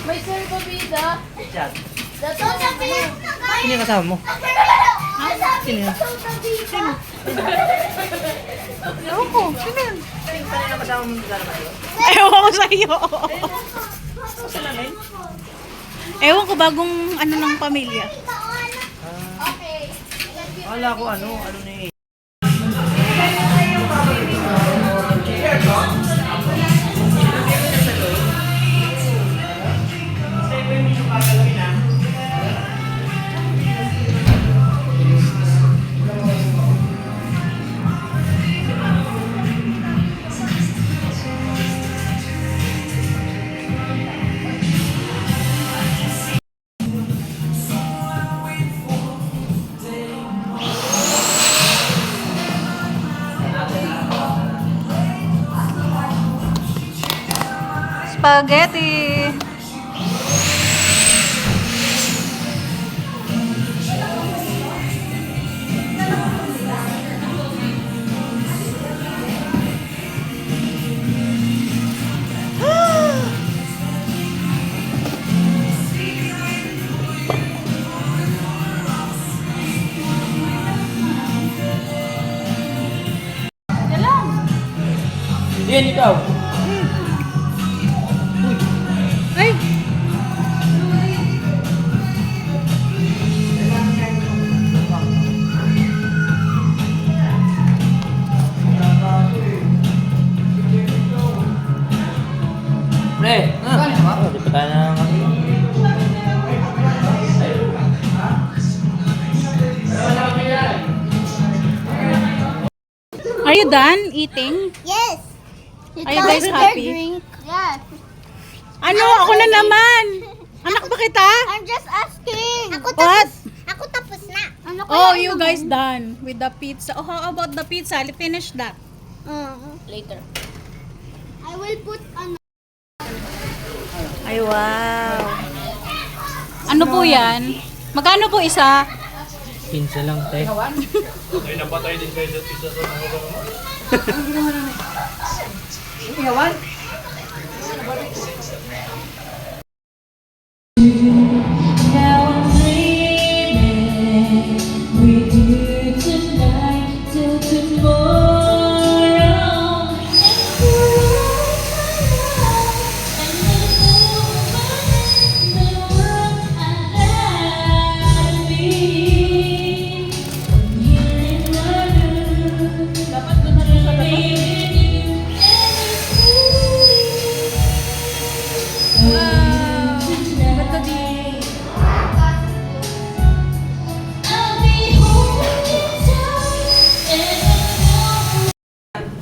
May sir Babida. Sino yung kasama mo? Sino yun? Ewan ko, sino yun? Sino yung kasama mo nila naman yun? Ewan ko sa'yo. Ewan ko, bagong ano ng pamilya. Wala ko ano na eh. Spaghetti. Yan ikaw. Ay! Pre, di pa tayo na Are you done eating? Yes. Are you guys happy? Drink. Yes. Ano? Ako na naman! Anak ba kita? I'm just asking. Ako What? Ako tapos na. Ano Oh, you guys done with the pizza. Oh, how about the pizza? Finish that. Later. I will put on. Ay, wow. Ano po yan? Magkano po isa? pinsa lang tayo. Ay, napatay din kayo sa isa sa mga mo. Iyawan?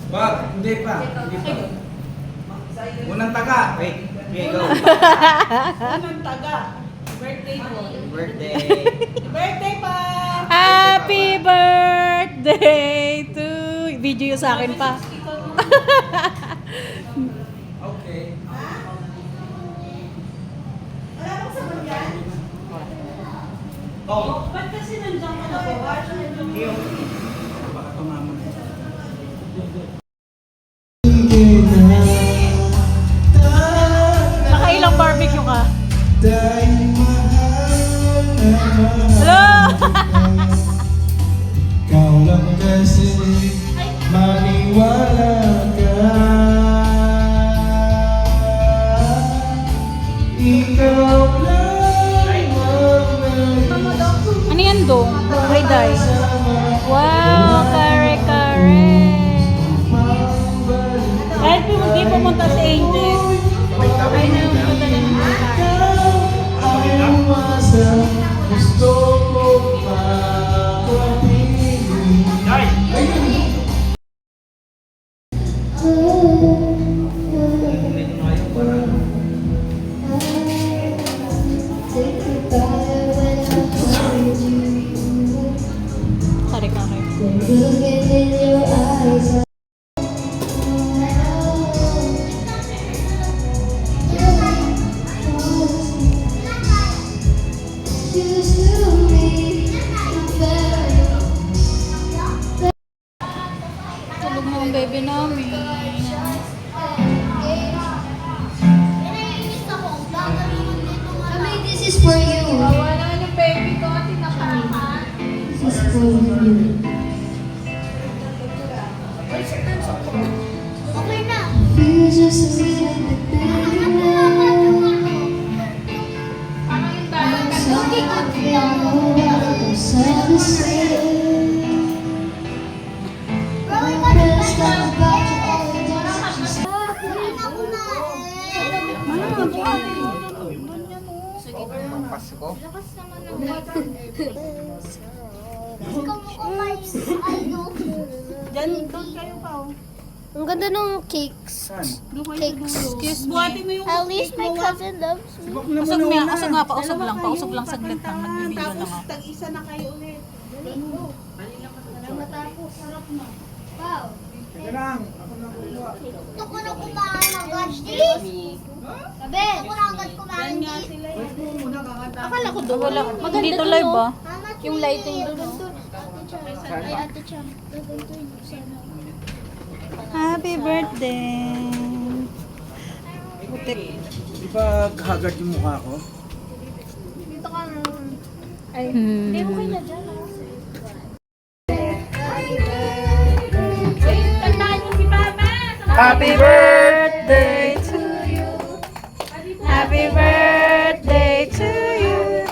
Wag, hindi pa. Unang taga. Wait, okay, go. Unang taga. Birthday mo. Birthday. Birthday pa! Happy birthday to... Video yung sa akin pa. Okay. Wala bang sabon yan? Oh. Ba't kasi nandiyan ka na po? Baka tumama na. Nakailang barbecue ka? Hello! Kau lang kasi maniwala ka. Ikaw lang Ano yan dong? Ay, day. Wow, kare-kare. Kahit hindi pumunta si Angel. Ay, na pumunta na ng ang umasa. Gusto ko makapiling. Kare-kare. Tulog na ang baby namin. Naiinis ako. Gagawin mo dito nga. Sabi, this is for you. Wala yung baby ko. Tinakahan. This is for you. Okay na. Parang yung dalang Okay, Pasko? lakas naman ng water. Ikaw mo kumain. Ano? Diyan, doon kayo pa, oh. Ang ganda ng cakes. Cakes. Excuse me. Buhatin mo yung At least my cousin loves me. Usog nga, usog nga, pausog lang. Pausog lang saglit lang. Nagbibideo lang Tapos, ako. tag-isa na kayo ulit. Wow. Teka lang, ako na kukuha. Gusto ko na kumain ng gantis. Sabi, gusto ko na agad kumain Yan nga gantis. sila eh. Akala ko doon. Wala. Dito live ba? Yung lighting doon. Ay, Ate Cham. Gaganto yun sana. Happy birthday. Putik. Di ba haggard yung mukha ko? Dito ka na. Hindi Okay na dyan. Happy birthday to you. Happy birthday to you.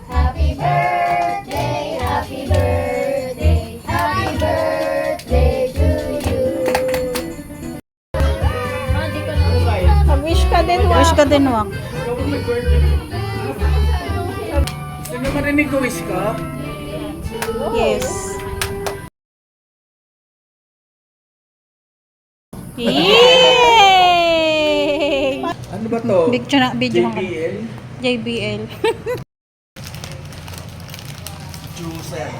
Happy birthday, happy birthday, happy birthday to you. Wish ka din, Wak. Wish ka din, Wak. Gusto nyo marinig ko wish ka? Yes. Yay! Ano ba to? Video na, video ka. JBL? JBL. Juicer.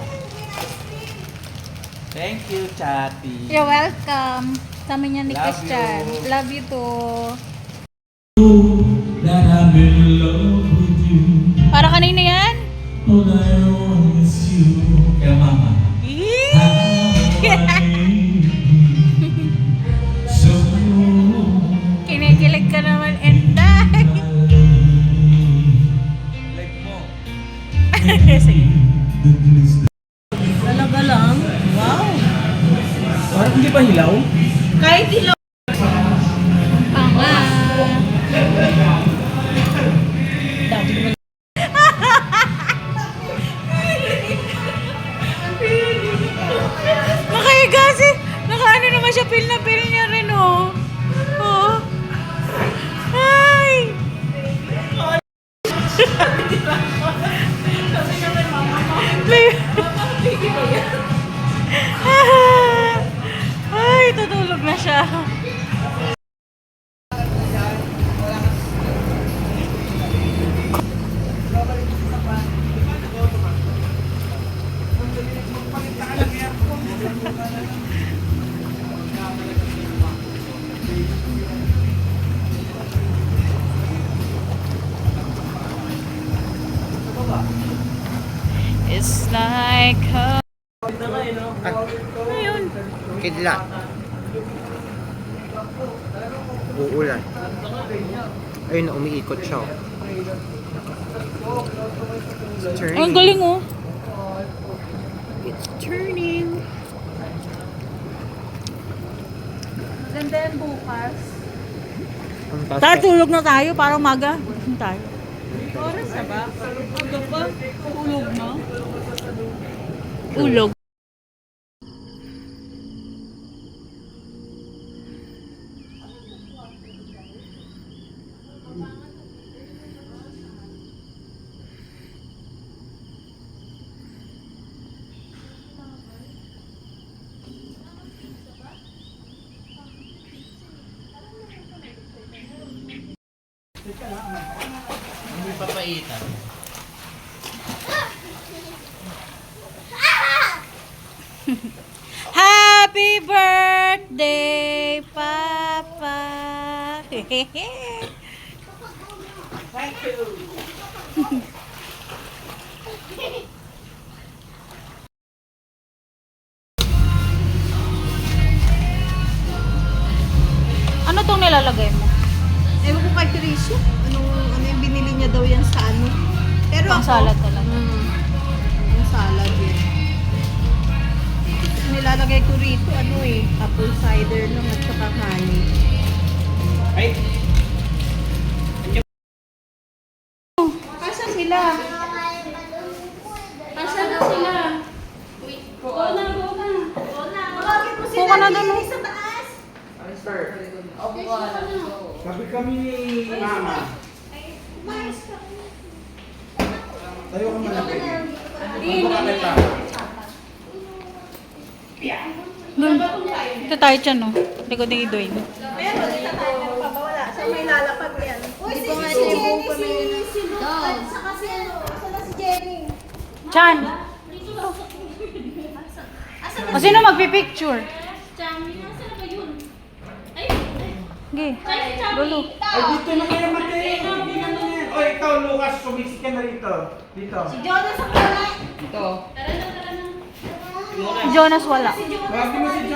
Thank you, Chati. You're welcome. Sa amin yan ni Love Christian. you. Love you too. that I'm in love with you. Para kanina yan? All I want is you. Kaya mama. So Kinikilig ka naman, Enday. Like mo. Sige. Talaga lang? Wow. Parang hindi ba hilaw? Kahit ilaw. Panga. Nakahiga si, nakaano naman siya, feel na feel niya rin, oh. Oh. Ay! Ay, tutulog na siya. It's like a... Ayun. Kidlat. Uulan. Ayun, umiikot siya. It's turning. Ang galing, oh. It's turning. Ganda yan bukas. Tulog na tayo para umaga. Tulog tayo. Oras na ba? Aga pa? Ulog na? Ulog. Hindi papaitan. Happy birthday, Papa! Ano tong nilalagay mo? Ewan ko kay Tricia. Ano yung binili niya daw yan sa ano. Pero Pang salad talaga. Yung salad yun. Nilalagay ko rito, ano eh, apple cider lang at saka honey. Ay! Asan sila? Asan na sila? Go na. Bakit mo Buka na doon, sa taas? Sabi kami ni Mama. Tayo ka malapit. Doon. Ito tayo dyan, no? Likod ni Dwayne. Pero dito tayo nagpapawala. Saan may lalapag yan? Uy, Hindi si ko nga Jenny, siya yung si Lord. Saka si ano, saan na si Jenny? Chan! Asan O sino magpipicture? Chami? Asan na ba yun? Ay, Sige. ay, si Chami. Dulo. Ay, dito na kayo mati! Hindi na yan. Oy, ikaw Lucas, sumisi ka na rito. Dito. Jonas ang wala. Dito. Tara na. Jonas wala. Tawagin mo si